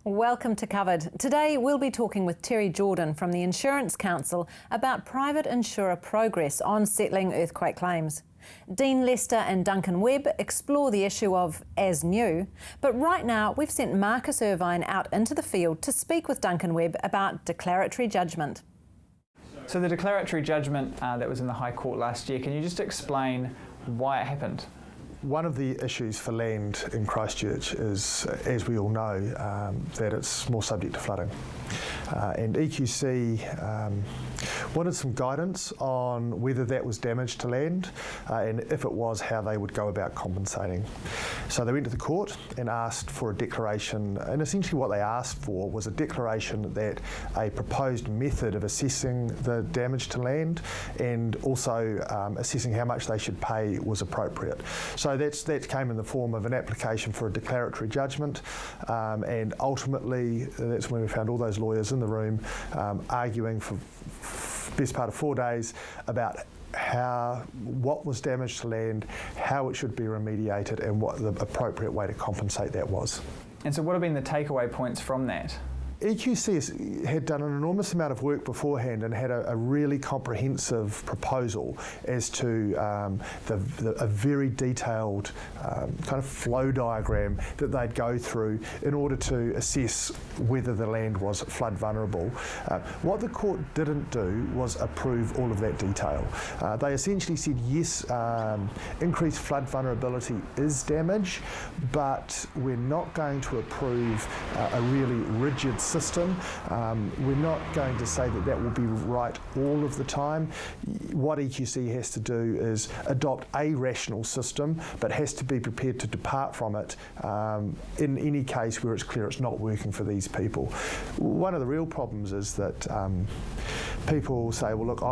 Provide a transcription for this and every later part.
Welcome to Covered. Today we'll be talking with Terry Jordan from the Insurance Council about private insurer progress on settling earthquake claims. Dean Lester and Duncan Webb explore the issue of as new, but right now we've sent Marcus Irvine out into the field to speak with Duncan Webb about declaratory judgment. So the declaratory judgment that was in the High Court last year, can you just explain why it happened? One of the issues for land in Christchurch is, as we all know, that it's more subject to flooding. And EQC wanted some guidance on whether that was damage to land, and if it was, how they would go about compensating. So they went to the court and asked for a declaration, and essentially what they asked for was a declaration that a proposed method of assessing the damage to land and also assessing how much they should pay was appropriate. So that came in the form of an application for a declaratory judgment, and ultimately that's when we found all those lawyers in the room arguing for best part of 4 days about what was damaged to land, how it should be remediated, and what the appropriate way to compensate that was. And so what have been the takeaway points from that? EQC had done an enormous amount of work beforehand and had a really comprehensive proposal as to a very detailed kind of flow diagram that they'd go through in order to assess whether the land was flood vulnerable. What the court didn't do was approve all of that detail. They essentially said, yes, increased flood vulnerability is damage, but we're not going to approve a really rigid system. We're not going to say that will be right all of the time. What EQC has to do is adopt a rational system, but has to be prepared to depart from it in any case where it's clear it's not working for these people. One of the real problems is that people say, well, look,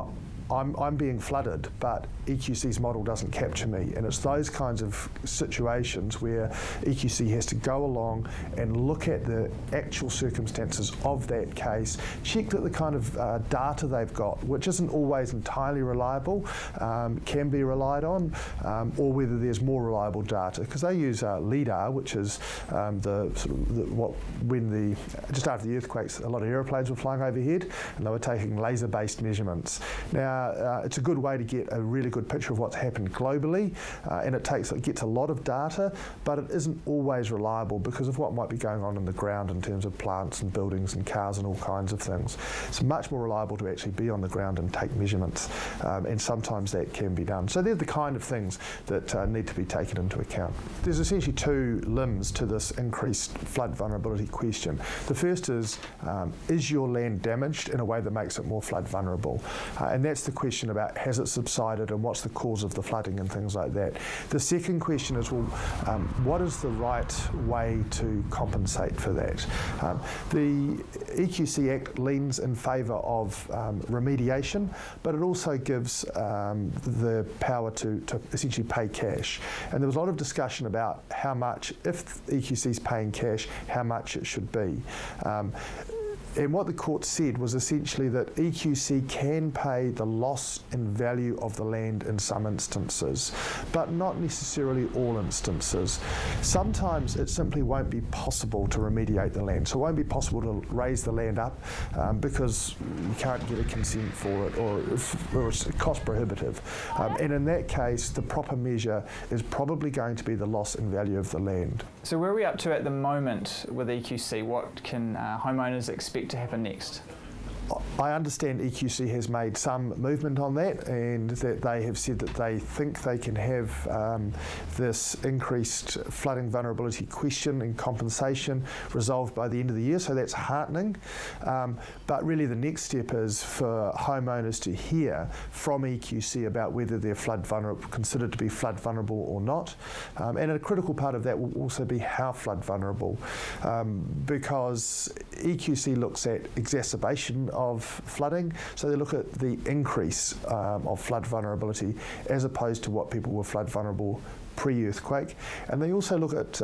I'm being flooded, but EQC's model doesn't capture me. And it's those kinds of situations where EQC has to go along and look at the actual circumstances of that case, check that the kind of data they've got, which isn't always entirely reliable, can be relied on, or whether there's more reliable data. Because they use LIDAR, which is just after the earthquakes, a lot of aeroplanes were flying overhead, and they were taking laser-based measurements. Now, it's a good way to get a really good picture of what's happened globally, and it gets a lot of data, but it isn't always reliable because of what might be going on in the ground in terms of plants and buildings and cars and all kinds of things. It's much more reliable to actually be on the ground and take measurements, and sometimes that can be done. So they're the kind of things that need to be taken into account. There's essentially two limbs to this increased flood vulnerability question. The first is your land damaged in a way that makes it more flood vulnerable? And that's the question about has it subsided and what's the cause of the flooding and things like that. The second question is, well, what is the right way to compensate for that? The EQC Act leans in favour of remediation, but it also gives the power to essentially pay cash. And there was a lot of discussion about how much, if EQC is paying cash, how much it should be. And what the court said was essentially that EQC can pay the loss in value of the land in some instances, but not necessarily all instances. Sometimes it simply won't be possible to remediate the land. So it won't be possible to raise the land up because you can't get a consent for it, or it's cost prohibitive. And in that case, the proper measure is probably going to be the loss in value of the land. So where are we up to at the moment with EQC? What can homeowners expect to happen next? I understand EQC has made some movement on that, and that they have said that they think they can have this increased flooding vulnerability question and compensation resolved by the end of the year, so that's heartening. But really the next step is for homeowners to hear from EQC about whether they're considered to be flood vulnerable or not. And a critical part of that will also be how flood vulnerable, because EQC looks at exacerbation of flooding, so they look at the increase of flood vulnerability as opposed to what people were flood vulnerable pre-earthquake, and they also look at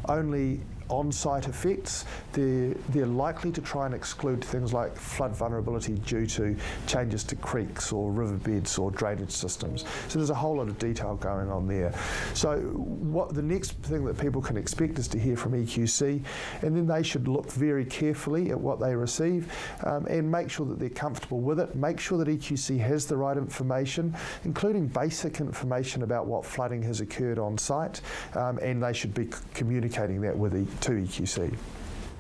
only on-site effects, they're likely to try and exclude things like flood vulnerability due to changes to creeks or riverbeds or drainage systems. So there's a whole lot of detail going on there. So what the next thing that people can expect is to hear from EQC, and then they should look very carefully at what they receive and make sure that they're comfortable with it, make sure that EQC has the right information, including basic information about what flooding has occurred on site, and they should be communicating that to EQC.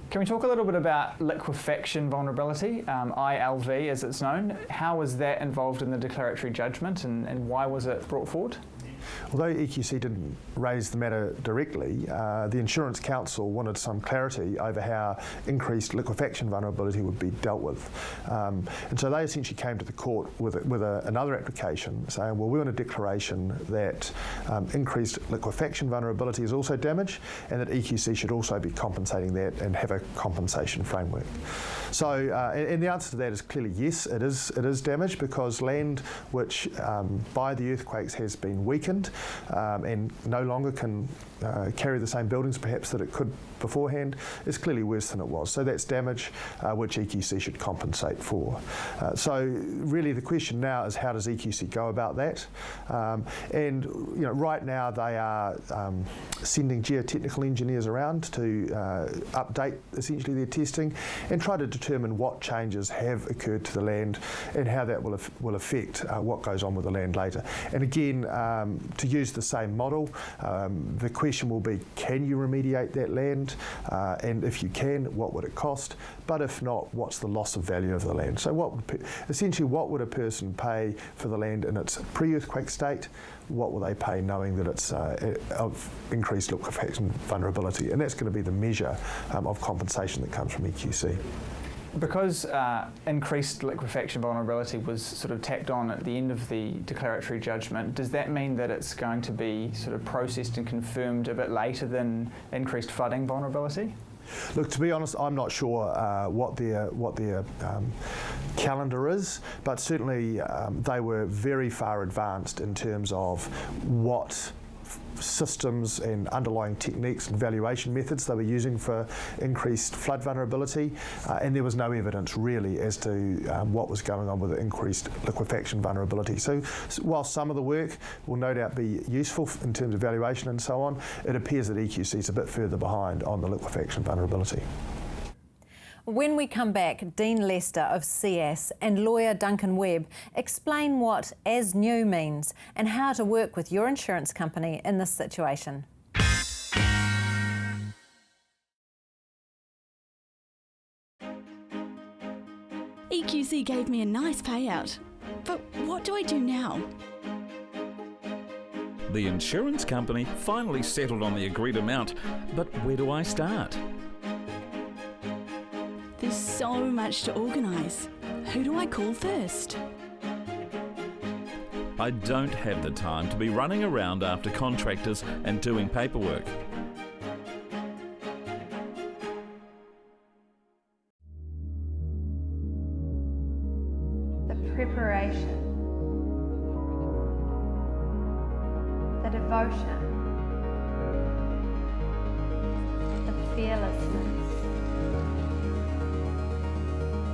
Can we talk a little bit about liquefaction vulnerability, ILV as it's known? How was that involved in the declaratory judgment and why was it brought forward? Although EQC didn't raise the matter directly, the Insurance Council wanted some clarity over how increased liquefaction vulnerability would be dealt with. And so they essentially came to the court with another application saying, well, we want a declaration that increased liquefaction vulnerability is also damage and that EQC should also be compensating that and have a compensation framework. So, and the answer to that is clearly yes, it is damage because land which by the earthquakes has been weakened and no longer can carry the same buildings perhaps that it could beforehand is clearly worse than it was. So that's damage which EQC should compensate for. So really the question now is how does EQC go about that? And right now they are sending geotechnical engineers around to update essentially their testing and try to determine what changes have occurred to the land and how that will affect what goes on with the land later. And again, to use the same model, the question will be, can you remediate that land? And if you can, what would it cost? But if not, what's the loss of value of the land? So essentially what would a person pay for the land in its pre-earthquake state? What will they pay knowing that it's of increased liquefaction vulnerability? And that's going to be the measure of compensation that comes from EQC. Because increased liquefaction vulnerability was sort of tacked on at the end of the declaratory judgment, does that mean that it's going to be sort of processed and confirmed a bit later than increased flooding vulnerability? Look, to be honest, I'm not sure what their calendar is, but certainly they were very far advanced in terms of what systems and underlying techniques and valuation methods they were using for increased flood vulnerability, and there was no evidence really as to what was going on with the increased liquefaction vulnerability. So while some of the work will no doubt be useful in terms of valuation and so on, it appears that EQC is a bit further behind on the liquefaction vulnerability. When we come back, Dean Lester of CS and lawyer Duncan Webb explain what as new means and how to work with your insurance company in this situation. EQC gave me a nice payout, but what do I do now? The insurance company finally settled on the agreed amount, but where do I start? There's so much to organise. Who do I call first? I don't have the time to be running around after contractors and doing paperwork. The preparation, the devotion, the fearlessness,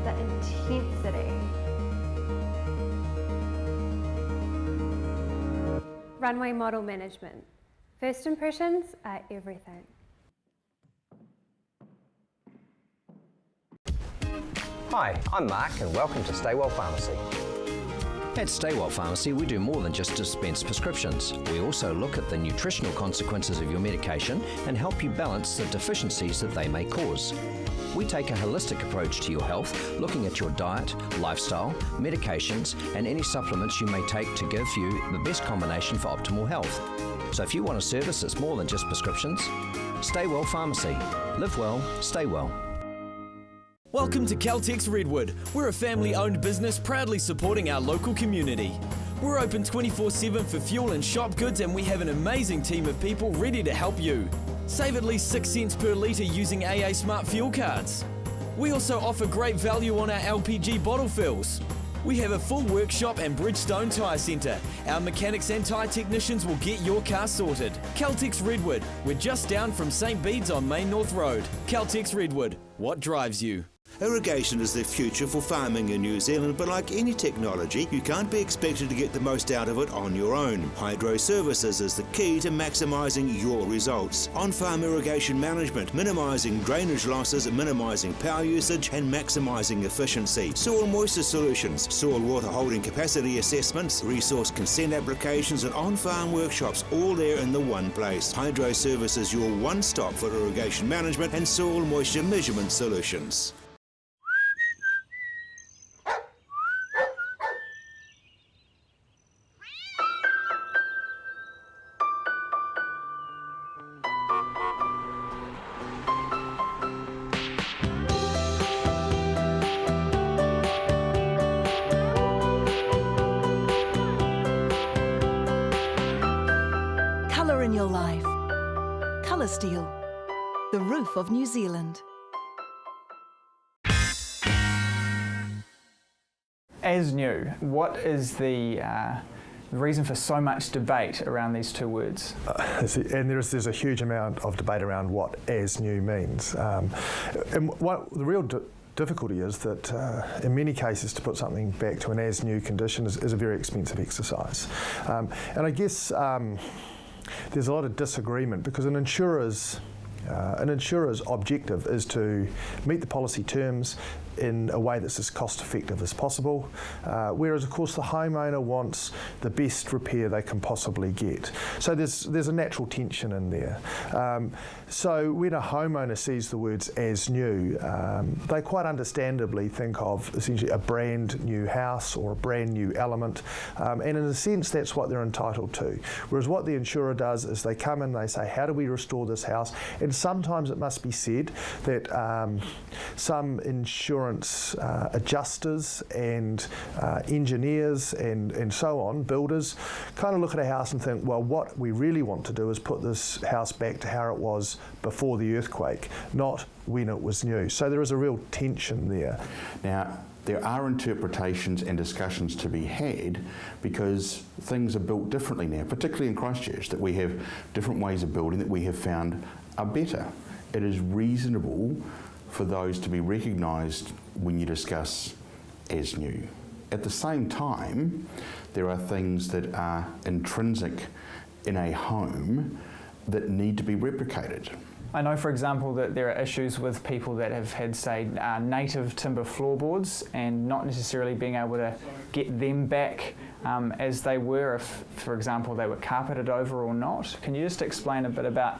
the intensity. Runway model management. First impressions are everything. Hi, I'm Mark and welcome to Staywell Pharmacy. At Staywell Pharmacy, we do more than just dispense prescriptions. We also look at the nutritional consequences of your medication and help you balance the deficiencies that they may cause. We take a holistic approach to your health, looking at your diet, lifestyle, medications, and any supplements you may take to give you the best combination for optimal health. So if you want a service that's more than just prescriptions, Staywell Pharmacy. Live well, stay well. Welcome to Caltex Redwood. We're a family-owned business proudly supporting our local community. We're open 24/7 for fuel and shop goods, and we have an amazing team of people ready to help you. Save at least 6 cents per litre using AA Smart Fuel cards. We also offer great value on our LPG bottle fills. We have a full workshop and Bridgestone Tyre Centre. Our mechanics and tyre technicians will get your car sorted. Caltex Redwood, we're just down from St Bede's on Main North Road. Caltex Redwood, what drives you? Irrigation is the future for farming in New Zealand, but like any technology, you can't be expected to get the most out of it on your own. Hydro Services is the key to maximising your results. On-farm irrigation management, minimising drainage losses, minimising power usage and maximising efficiency. Soil moisture solutions, soil water holding capacity assessments, resource consent applications and on-farm workshops, all there in the one place. Hydro Services, your one-stop for irrigation management and soil moisture measurement solutions. Colour in your life. Colour Steel, the roof of New Zealand. As new, what is the reason for so much debate around these two words? And there's a huge amount of debate around what as new means. And what the real difficulty is that in many cases to put something back to an as new condition is a very expensive exercise. And I guess there's a lot of disagreement because an insurer's objective is to meet the policy terms in a way that's as cost effective as possible, whereas of course the homeowner wants the best repair they can possibly get. So there's a natural tension in there. So when a homeowner sees the words as new, they quite understandably think of essentially a brand new house or a brand new element, and in a sense that's what they're entitled to. Whereas what the insurer does is they come in and they say, how do we restore this house? And sometimes it must be said that some insurance adjusters and engineers and so on, builders, kind of look at a house and think, well, what we really want to do is put this house back to how it was before the earthquake, not when it was new. So there is a real tension there. Now, there are interpretations and discussions to be had because things are built differently now, particularly in Christchurch, that we have different ways of building that we have found are better. It is reasonable for those to be recognised when you discuss as new. At the same time, there are things that are intrinsic in a home that need to be replicated. I know, for example, that there are issues with people that have had, say, native timber floorboards and not necessarily being able to get them back as they were if, for example, they were carpeted over or not. Can you just explain a bit about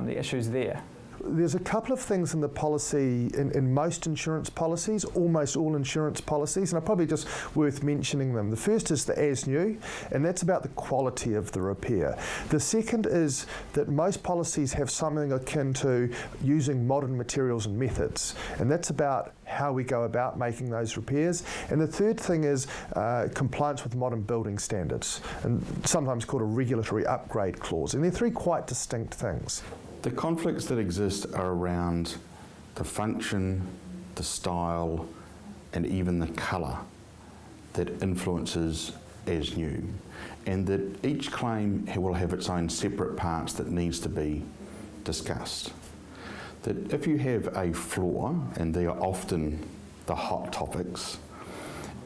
the issues there? There's a couple of things in the policy, in most insurance policies, almost all insurance policies, and are probably just worth mentioning them. The first is the as new, and that's about the quality of the repair. The second is that most policies have something akin to using modern materials and methods, and that's about how we go about making those repairs. And the third thing is compliance with modern building standards, and sometimes called a regulatory upgrade clause, and they're three quite distinct things. The conflicts that exist are around the function, the style, and even the colour that influences as new, and that each claim will have its own separate parts that needs to be discussed. That if you have a floor, and they are often the hot topics,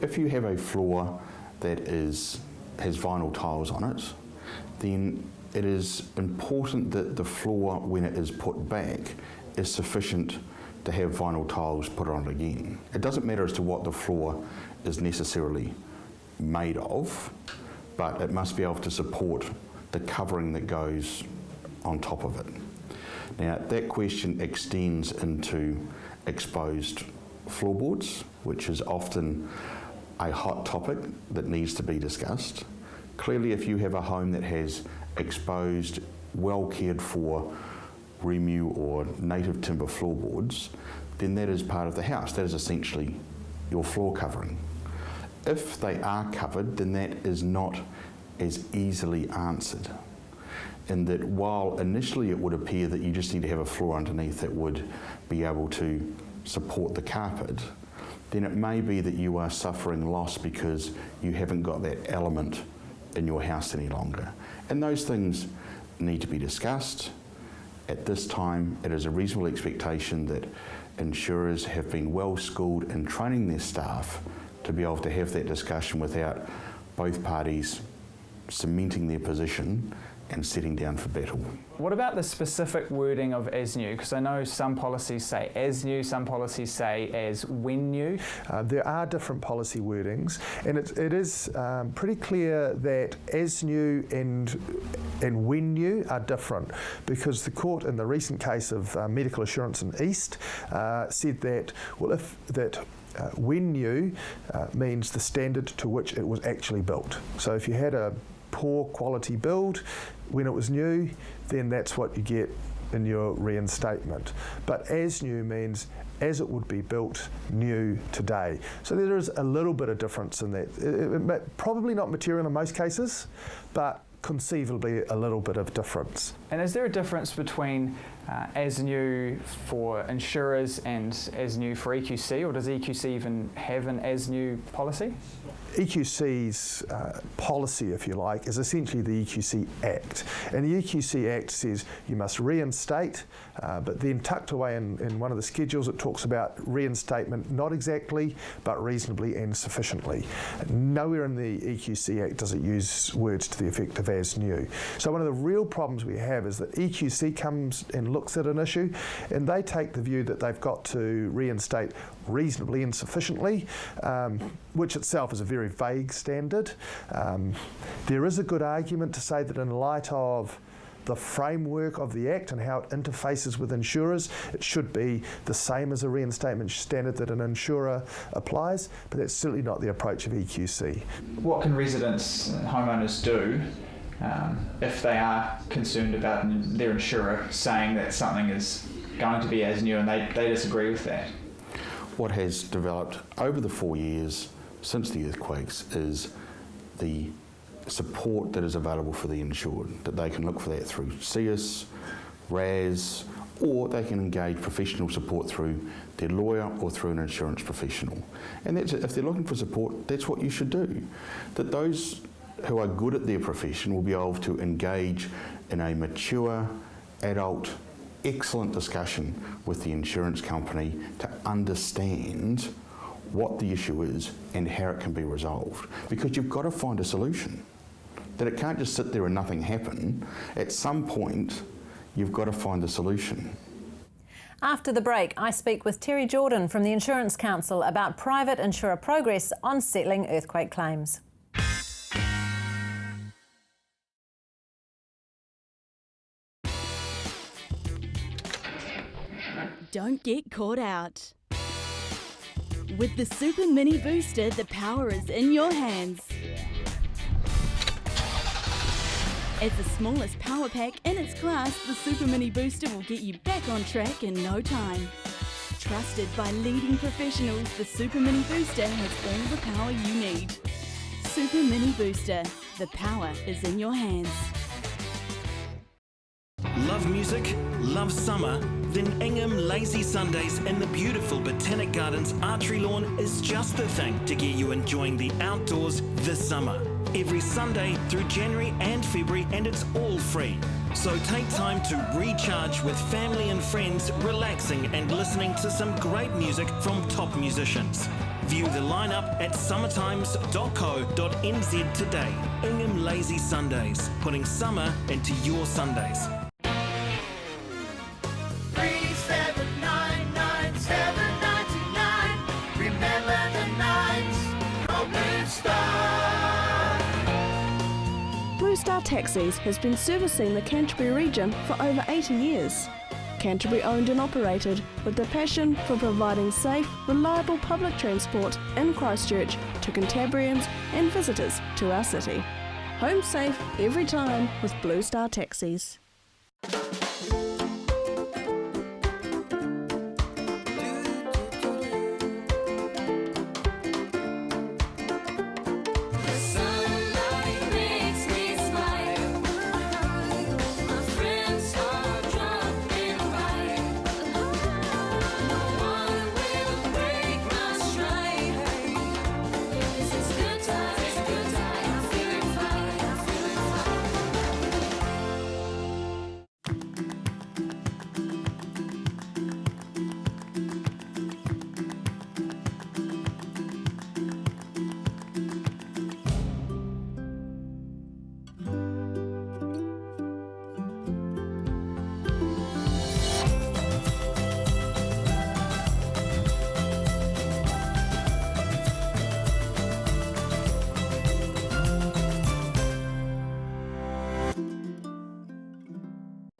if you have a floor that has vinyl tiles on it, then it is important that the floor, when it is put back, is sufficient to have vinyl tiles put on it again. It doesn't matter as to what the floor is necessarily made of, but it must be able to support the covering that goes on top of it. Now, that question extends into exposed floorboards, which is often a hot topic that needs to be discussed. Clearly, if you have a home that has exposed, well cared for Remu or native timber floorboards, then that is part of the house. That is essentially your floor covering. If they are covered, then that is not as easily answered. In that while initially it would appear that you just need to have a floor underneath that would be able to support the carpet, then it may be that you are suffering loss because you haven't got that element in your house any longer. And those things need to be discussed. At this time, it is a reasonable expectation that insurers have been well schooled in training their staff to be able to have that discussion without both parties cementing their position and sitting down for battle. What about the specific wording of as new? Because I know some policies say as new, some policies say as when new. There are different policy wordings, and it is pretty clear that as new and when new are different, because the court in the recent case of medical assurance in East said that, well, when new means the standard to which it was actually built. So if you had a poor quality build when it was new, then that's what you get in your reinstatement. But as new means as it would be built new today. So there is a little bit of difference in that. Probably not material in most cases, but conceivably a little bit of difference. And is there a difference between as new for insurers and as new for EQC, or does EQC even have an as new policy? EQC's policy, if you like, is essentially the EQC Act. And the EQC Act says you must reinstate, but then tucked away in one of the schedules it talks about reinstatement, not exactly, but reasonably and sufficiently. Nowhere in the EQC Act does it use words to the effect of as new. So one of the real problems we have is that EQC comes and looks at an issue, and they take the view that they've got to reinstate reasonably and sufficiently, which itself is a very vague standard. There is a good argument to say that in light of the framework of the Act and how it interfaces with insurers, it should be the same as a reinstatement standard that an insurer applies, but that's certainly not the approach of EQC. What can residents and homeowners do if they are concerned about their insurer saying that something is going to be as new and they disagree with that? What has developed over the 4 years since the earthquakes is the support that is available for the insured, that they can look for that through CS, RAS, or they can engage professional support through their lawyer or through an insurance professional. And that's, if they're looking for support, that's what you should do. That those who are good at their profession will be able to engage in a mature, adult, excellent discussion with the insurance company to understand what the issue is and how it can be resolved. Because you've got to find a solution. That it can't just sit there and nothing happen. At some point, you've got to find a solution. After the break, I speak with Terry Jordan from the Insurance Council about private insurer progress on settling earthquake claims. Don't get caught out. With the Super Mini Booster, the power is in your hands. As the smallest power pack in its class, the Super Mini Booster will get you back on track in no time. Trusted by leading professionals, the Super Mini Booster has all the power you need. Super Mini Booster, the power is in your hands. Love music? Love summer? Then Ingham Lazy Sundays in the beautiful Botanic Gardens Archery Lawn is just the thing to get you enjoying the outdoors this summer. Every Sunday through January and February, and it's all free. So take time to recharge with family and friends, relaxing and listening to some great music from top musicians. View the lineup at summertimes.co.nz today. Ingham Lazy Sundays, putting summer into your Sundays. Blue Star Taxis has been servicing the Canterbury region for over 80 years. Canterbury owned and operated with a passion for providing safe, reliable public transport in Christchurch to Cantabrians and visitors to our city. Home safe every time with Blue Star Taxis. Stride.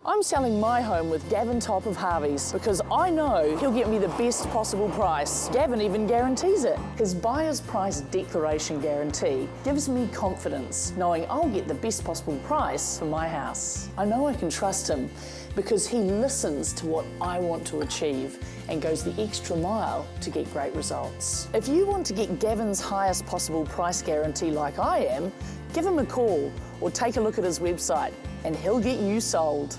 I'm selling my home with Gavin Top of Harvey's because I know he'll get me the best possible price. Gavin even guarantees it. His buyer's price declaration guarantee gives me confidence knowing I'll get the best possible price for my house. I know I can trust him because he listens to what I want to achieve and goes the extra mile to get great results. If you want to get Gavin's highest possible price guarantee like I am, give him a call or take a look at his website and he'll get you sold.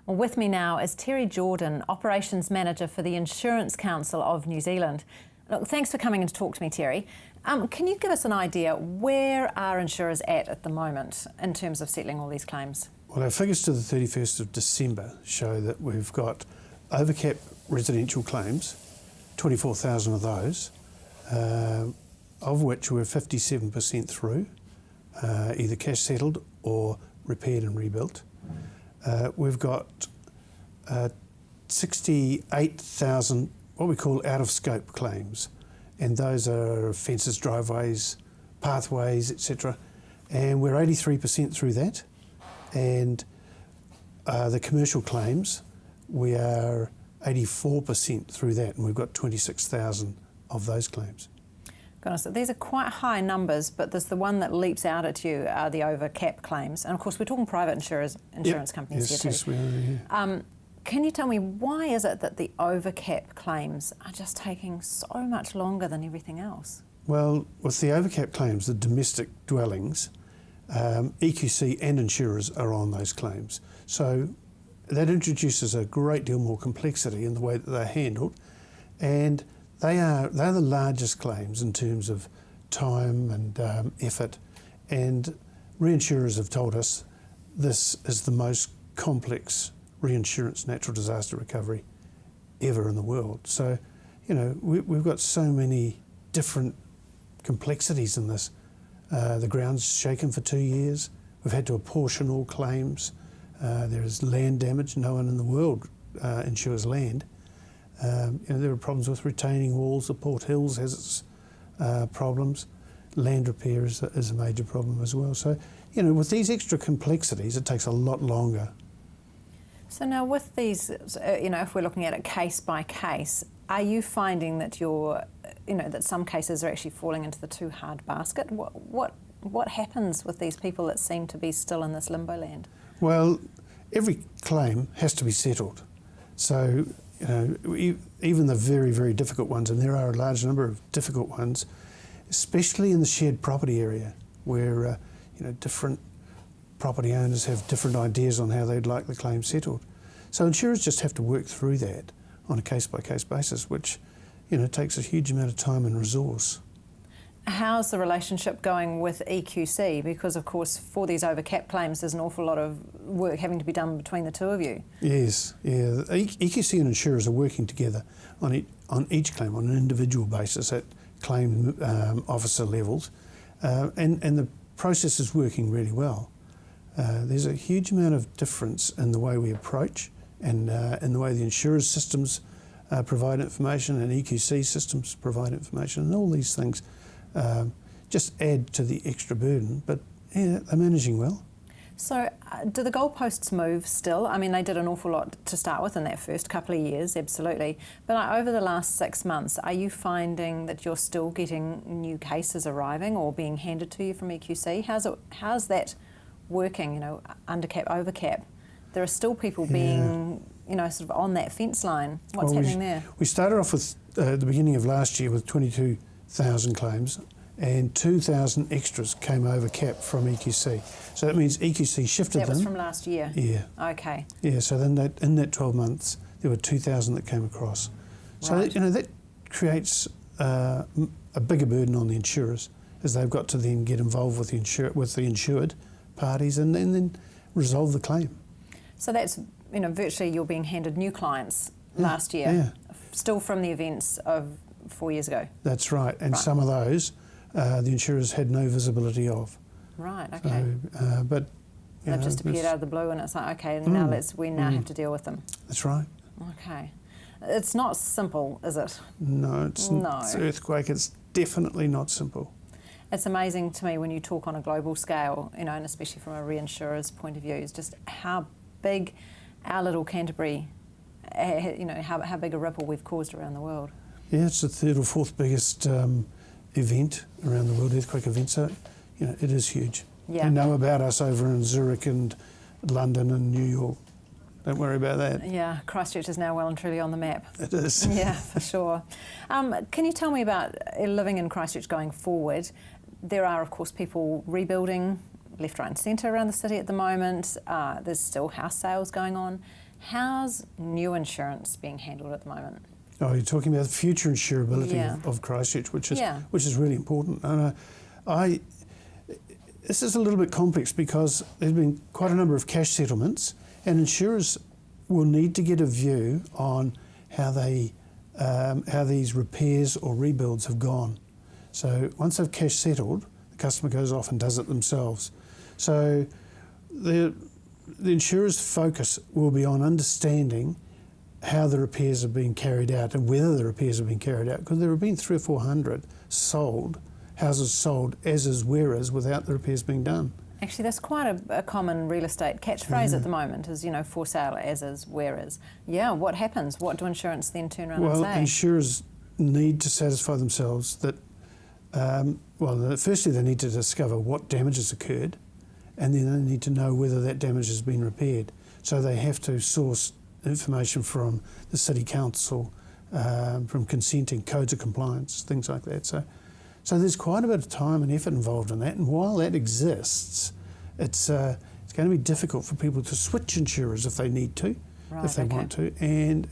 Well, with me now is Terry Jordan, Operations Manager for the Insurance Council of New Zealand. Look, thanks for coming in to talk to me, Terry. Can you give us an idea, where are insurers at the moment in terms of settling all these claims? Well, our figures to the 31st of December show that we've got overcap residential claims, 24,000 of those, of which we're 57% through, either cash settled or repaired and rebuilt. We've got 68,000 what we call out-of-scope claims, and those are fences, driveways, pathways, etc. And we're 83% through that. And the commercial claims, we are 84% through that, and we've got 26,000 of those claims. Goodness, these are quite high numbers, but there's the one that leaps out at you are the over-cap claims. And of course, we're talking private insurance companies here too. Yes, we are, yeah. Can you tell me, why is it that the over-cap claims are just taking so much longer than everything else? Well, with the over-cap claims, the domestic dwellings, EQC and insurers are on those claims. So that introduces a great deal more complexity in the way that they're handled, and they're the largest claims in terms of time and effort, and reinsurers have told us this is the most complex reinsurance natural disaster recovery ever in the world. So, you know, we've got so many different complexities in this. The ground's shaken for 2 years. We've had to apportion all claims. There is land damage. No one in the world insures land. There are problems with retaining walls. The Port Hills has its problems. Land repair is a major problem as well. So, you know, with these extra complexities, it takes a lot longer. So now with these, if we're looking at it case by case, are you finding that that some cases are actually falling into the too hard basket? What happens with these people that seem to be still in this limbo land? Well, every claim has to be settled. So, you know, even the very, very difficult ones, and there are a large number of difficult ones, especially in the shared property area, where different property owners have different ideas on how they'd like the claim settled. So insurers just have to work through that on a case-by-case basis, which, takes a huge amount of time and resource. How's the relationship going with EQC? Because, of course, for these over-cap claims, there's an awful lot of work having to be done between the two of you. Yes, yeah. EQC and insurers are working together on each claim on an individual basis at claim officer levels, and the process is working really well. There's a huge amount of difference in the way we approach and in the way the insurers' systems provide information and EQC systems provide information, and all these things just add to the extra burden, but yeah, they're managing well. So do the goalposts move still? I mean, they did an awful lot to start with in that first couple of years, absolutely. But over the last 6 months, are you finding that you're still getting new cases arriving or being handed to you from EQC? How's that working, undercap, overcap? There are still people being, sort of on that fence line. What's happening there? We started off with the beginning of last year with 22,000 claims, and 2,000 extras came over cap from EQC. So that means EQC shifted them. That was from last year? Yeah. Okay. Yeah, so then in that 12 months, there were 2,000 that came across. So, right. That creates a bigger burden on the insurers, as they've got to then get involved with the insured parties and then resolve the claim. So that's, virtually you're being handed new clients last year, still from the events of 4 years ago. That's right, and some of those the insurers had no visibility of. Right, okay. So, but they've just appeared out of the blue, and it's like, okay, we now have to deal with them. That's right. Okay. It's not simple, is it? No, it's earthquake. It's definitely not simple. It's amazing to me when you talk on a global scale, you know, and especially from a reinsurer's point of view, is just how big our little Canterbury, you know, how big a ripple we've caused around the world. Yeah, it's the third or fourth biggest event around the world, earthquake event, so, you know, it is huge. Yeah. They know about us over in Zurich and London and New York. Don't worry about that. Yeah, Christchurch is now well and truly on the map. It is. Yeah, for sure. Can you tell me about living in Christchurch going forward? There are, of course, people rebuilding left, right and centre around the city at the moment. There's still house sales going on. How's new insurance being handled at the moment? Oh, you're talking about the future insurability of Christchurch, which is really important. And this is a little bit complex because there's been quite a number of cash settlements, and insurers will need to get a view on how these repairs or rebuilds have gone. So once they've cash settled, the customer goes off and does it themselves. So the insurer's focus will be on understanding how the repairs are being carried out and whether the repairs have been carried out, because there have been 300 or 400 houses sold as is, where is, without the repairs being done. Actually, that's quite a common real estate catchphrase at the moment, is, you know, for sale as is, where is. Yeah, what happens? What do insurance then turn around and say? Well, insurers need to satisfy themselves that, firstly they need to discover what damage has occurred, and then they need to know whether that damage has been repaired. So they have to source information from the City Council, from consenting, codes of compliance, things like that. So there's quite a bit of time and effort involved in that, and while that exists, it's going to be difficult for people to switch insurers if they need to, if they want to, and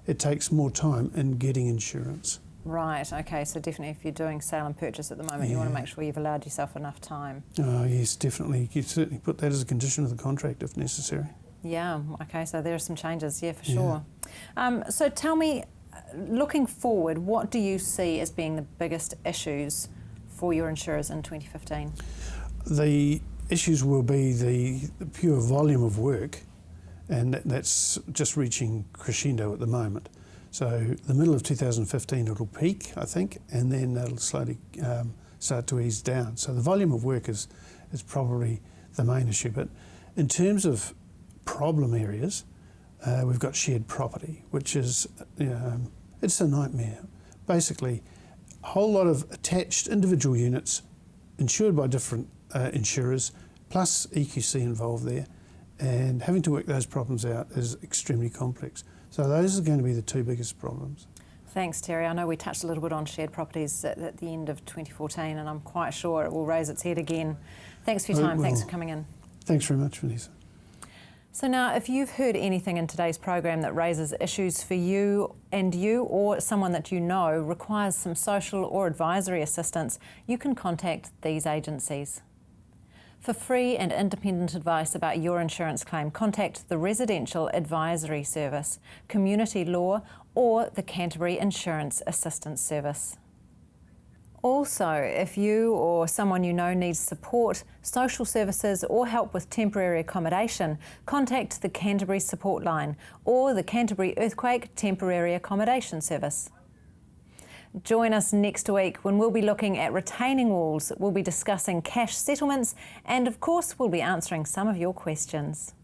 it takes more time in getting insurance. Right, okay, so definitely if you're doing sale and purchase at the moment, you want to make sure you've allowed yourself enough time. Oh yes, definitely. You certainly put that as a condition of the contract if necessary. Yeah, okay, so there are some changes, yeah, for sure. So tell me, looking forward, what do you see as being the biggest issues for your insurers in 2015? The issues will be the pure volume of work, and that's just reaching crescendo at the moment. So the middle of 2015 it'll peak, I think, and then it'll slowly start to ease down. So the volume of work is probably the main issue. But in terms of problem areas, we've got shared property, which is, it's a nightmare. Basically, a whole lot of attached individual units insured by different insurers, plus EQC involved there, and having to work those problems out is extremely complex. So those are going to be the two biggest problems. Thanks, Terry. I know we touched a little bit on shared properties at the end of 2014, and I'm quite sure it will raise its head again. Thanks for your time. Thanks for coming in. Thanks very much, Vanessa. So now, if you've heard anything in today's program that raises issues for you or someone that you know requires some social or advisory assistance, you can contact these agencies. For free and independent advice about your insurance claim, contact the Residential Advisory Service, Community Law, or the Canterbury Insurance Assistance Service. Also, if you or someone you know needs support, social services or help with temporary accommodation, contact the Canterbury Support Line or the Canterbury Earthquake Temporary Accommodation Service. Join us next week when we'll be looking at retaining walls, we'll be discussing cash settlements, and of course we'll be answering some of your questions.